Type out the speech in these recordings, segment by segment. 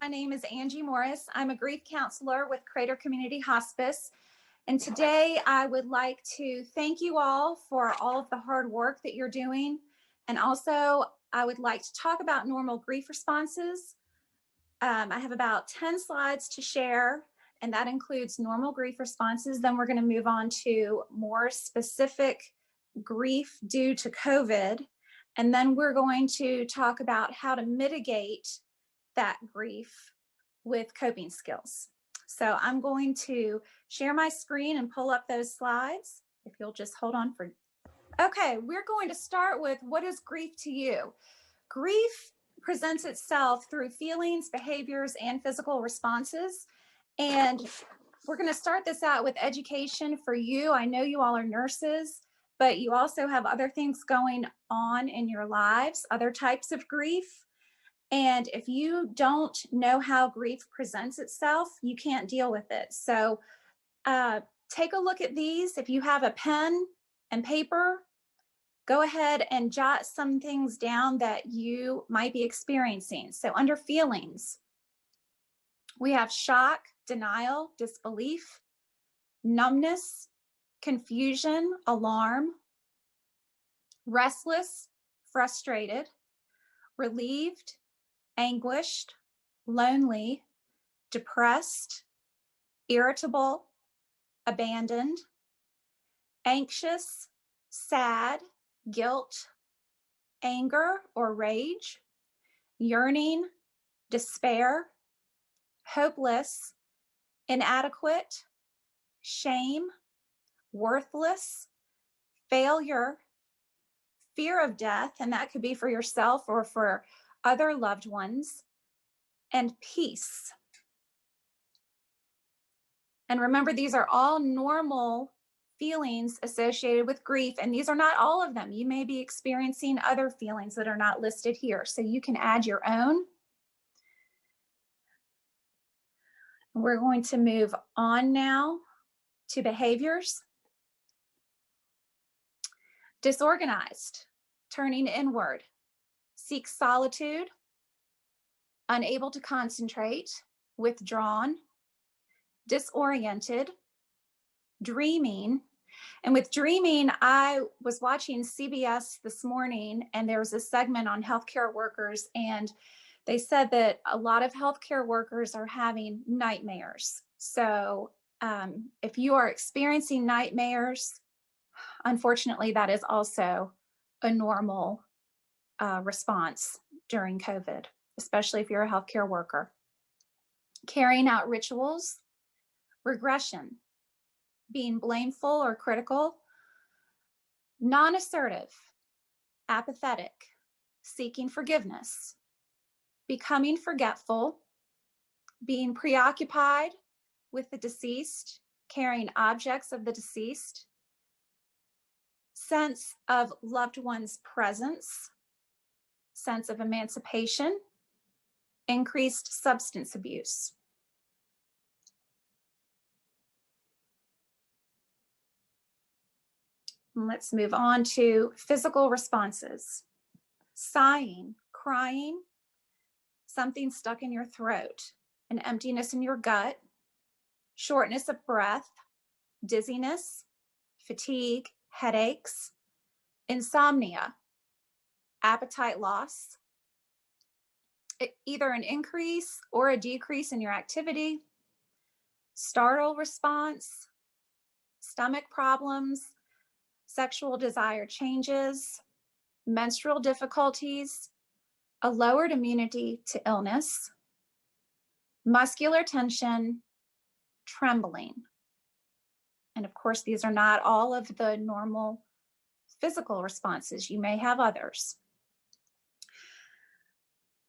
My name is Angie Morris. I'm a grief counselor with Crater Community Hospice. And today I would like to thank you all for all of the hard work that you're doing. And also, I would like to talk about normal grief responses. I have about 10 slides to share, and that includes normal grief responses. Then we're going to move on to more specific grief due to COVID. And then we're going to talk about how to mitigate that grief with coping skills. So I'm going to share my screen and pull up those slides. If you'll just hold on for. Okay, we're going to start with, what is grief to you? Grief presents itself through feelings, behaviors, and physical responses. And we're going to start this out with education for you. I know you all are nurses, but you also have other things going on in your lives, other types of grief. And if you don't know how grief presents itself, you can't deal with it. So take a look at these. If you have a pen and paper, go ahead and jot some things down that you might be experiencing. So under feelings, we have shock, denial, disbelief, numbness, confusion, alarm, restless, frustrated, relieved, anguished, lonely, depressed, irritable, abandoned, anxious, sad, guilt, anger or rage, yearning, despair, hopeless, inadequate, shame, worthless, failure, fear of death, and that could be for yourself or for other loved ones, and peace. And remember, these are all normal feelings associated with grief, and these are not all of them. You may be experiencing other feelings that are not listed here, so you can add your own. We're going to move on now to behaviors. Disorganized, turning inward, seeks solitude, unable to concentrate, withdrawn, disoriented, dreaming. And with dreaming, I was watching CBS this morning, and there was a segment on healthcare workers, and they said that a lot of healthcare workers are having nightmares. So if you are experiencing nightmares, unfortunately, that is also a normal response during COVID, especially if you're a healthcare worker. Carrying out rituals, regression, being blameful or critical, non-assertive, apathetic, seeking forgiveness, becoming forgetful, being preoccupied with the deceased, carrying objects of the deceased, sense of loved one's presence, sense of emancipation, increased substance abuse. Let's move on to physical responses. Sighing, crying, something stuck in your throat, an emptiness in your gut, shortness of breath, dizziness, fatigue, headaches, insomnia, appetite loss, either an increase or a decrease in your activity, startle response, stomach problems, sexual desire changes, menstrual difficulties, a lowered immunity to illness, muscular tension, trembling. And of course, these are not all of the normal physical responses. You may have others.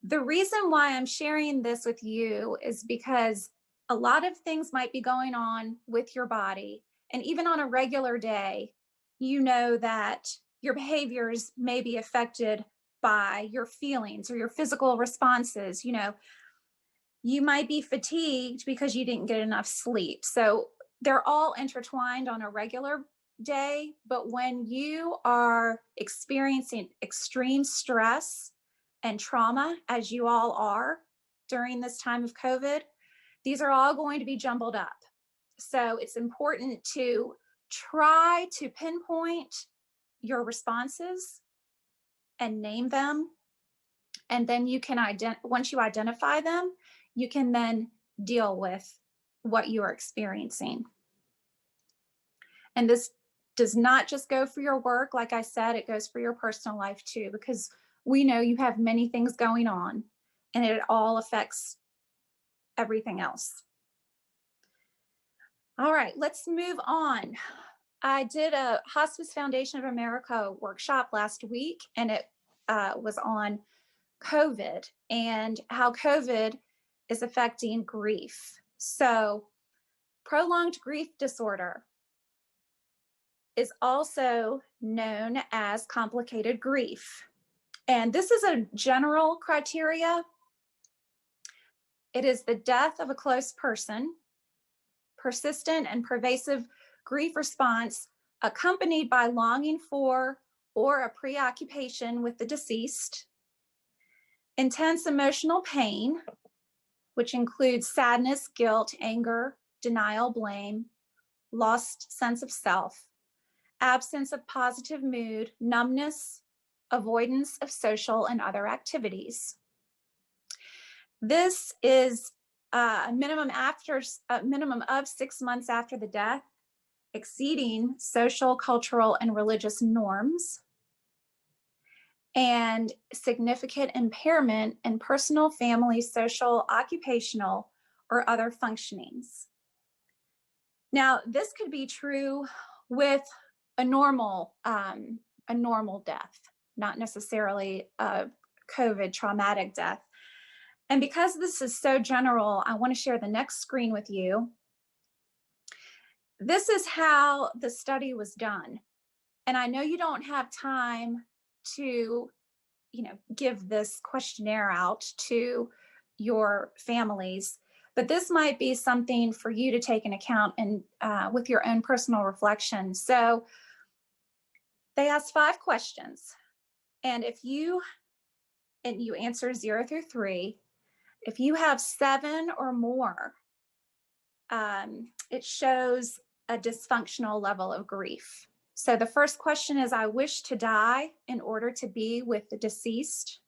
The reason why I'm sharing this with you is because a lot of things might be going on with your body. And even on a regular day, you know that your behaviors may be affected by your feelings or your physical responses. You know, you might be fatigued because you didn't get enough sleep. So they're all intertwined on a regular day. But when you are experiencing extreme stress and trauma, as you all are, during this time of COVID, these are all going to be jumbled up. So it's important to try to pinpoint your responses and name them. And then you can once you identify them, you can then deal with what you are experiencing. And this does not just go for your work. Like I said, it goes for your personal life too, because we know you have many things going on and it all affects everything else. All right, let's move on. I did a Hospice Foundation of America workshop last week, and it was on COVID and how COVID is affecting grief. So prolonged grief disorder is also known as complicated grief. And this is a general criteria. It is the death of a close person, persistent and pervasive grief response accompanied by longing for or a preoccupation with the deceased, intense emotional pain, which includes sadness, guilt, anger, denial, blame, lost sense of self, absence of positive mood, numbness, avoidance of social and other activities. This is a minimum of 6 months after the death, exceeding social, cultural, and religious norms, and significant impairment in personal, family, social, occupational, or other functionings. Now, this could be true with a normal death, not necessarily a COVID traumatic death. And because this is so general, I want to share the next screen with you. This is how the study was done. And I know you don't have time to, give this questionnaire out to your families, but this might be something for you to take into account and with your own personal reflection. So they asked 5 questions. And if you answer 0 through 3, if you have 7 or more, it shows a dysfunctional level of grief. So the first question is, I wish to die in order to be with the deceased.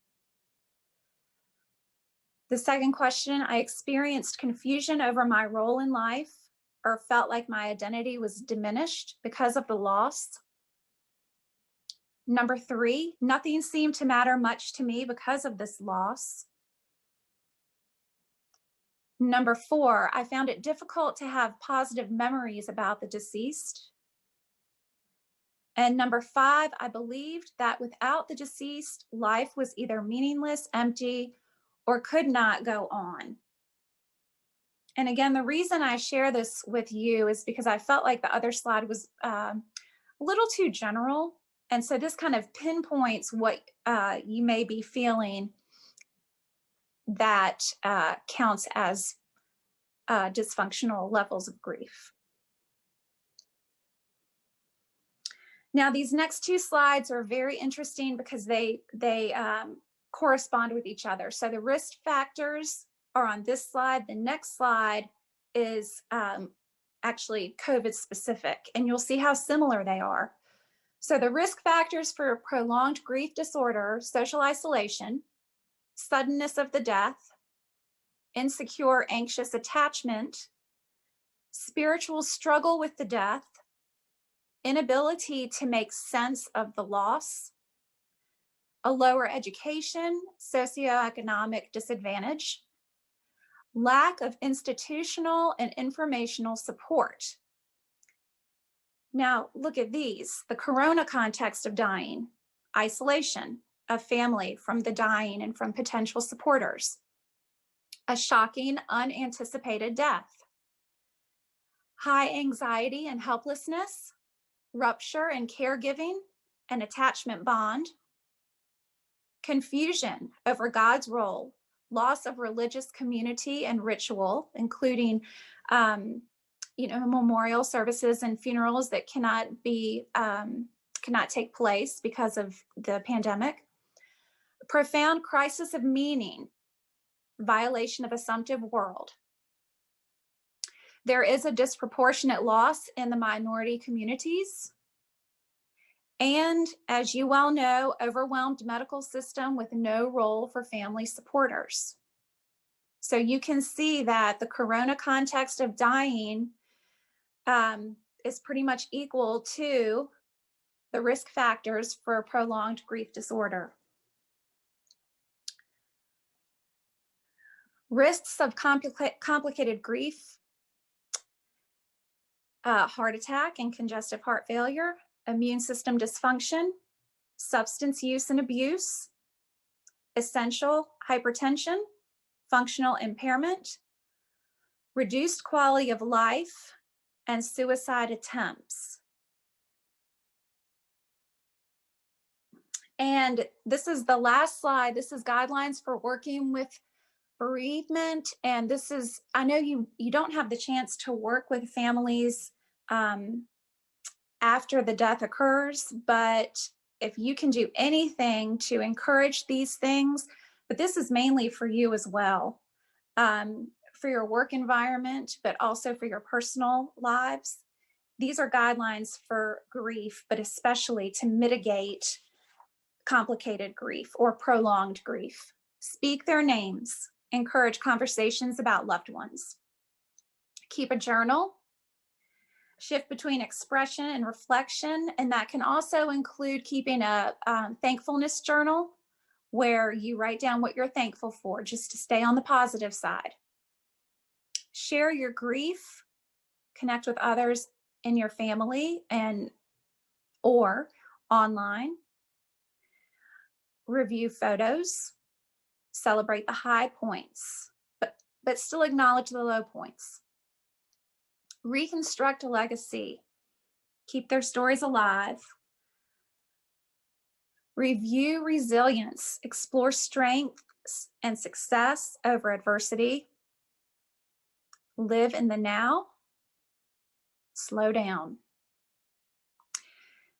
The second question, I experienced confusion over my role in life or felt like my identity was diminished because of the loss. Number 3, nothing seemed to matter much to me because of this loss. Number 4, I found it difficult to have positive memories about the deceased. And number 5, I believed that without the deceased, life was either meaningless, empty, or could not go on. And again, the reason I share this with you is because I felt like the other slide was a little too general. And so this kind of pinpoints what you may be feeling that counts as dysfunctional levels of grief. Now, these next 2 slides are very interesting because they correspond with each other. So the risk factors are on this slide. The next slide is actually COVID specific, and you'll see how similar they are. So the risk factors for prolonged grief disorder: social isolation, suddenness of the death, insecure, anxious attachment, spiritual struggle with the death, inability to make sense of the loss, a lower education, socioeconomic disadvantage, lack of institutional and informational support. Now, look at these: the corona context of dying, isolation of family from the dying and from potential supporters, a shocking, unanticipated death, high anxiety and helplessness, rupture in caregiving and attachment bond, confusion over God's role, loss of religious community and ritual, including memorial services and funerals that cannot take place because of the pandemic, profound crisis of meaning, violation of assumptive world. There is a disproportionate loss in the minority communities. And as you well know, overwhelmed medical system with no role for family supporters. So you can see that the corona context of dying is pretty much equal to the risk factors for prolonged grief disorder. Risks of complicated grief, heart attack and congestive heart failure, immune system dysfunction, substance use and abuse, essential hypertension, functional impairment, reduced quality of life, and suicide attempts. And this is the last slide. This is guidelines for working with bereavement. And this is, I know you don't have the chance to work with families after the death occurs, but if you can do anything to encourage these things, but this is mainly for you as well, for your work environment, but also for your personal lives. These are guidelines for grief, but especially to mitigate complicated grief or prolonged grief. Speak their names, encourage conversations about loved ones. Keep a journal. Shift between expression and reflection, and that can also include keeping a thankfulness journal where you write down what you're thankful for, just to stay on the positive side. Share your grief, connect with others in your family and or online. Review photos, celebrate the high points, but still acknowledge the low points. Reconstruct a legacy, keep their stories alive. Review resilience, explore strengths and success over adversity. Live in the now, slow down.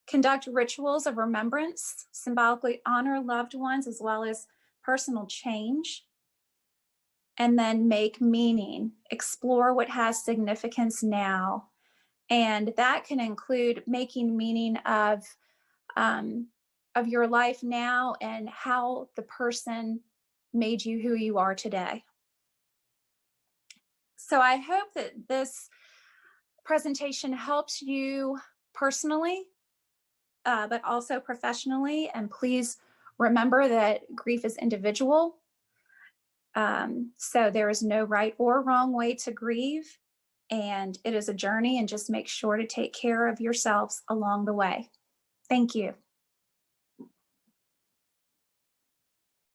Conduct rituals of remembrance, symbolically honor loved ones as well as personal change. And then make meaning, explore what has significance now. And that can include making meaning of your life now and how the person made you who you are today. So I hope that this presentation helps you personally, but also professionally. And please remember that grief is individual. So there is no right or wrong way to grieve, and it is a journey, and just make sure to take care of yourselves along the way. Thank you.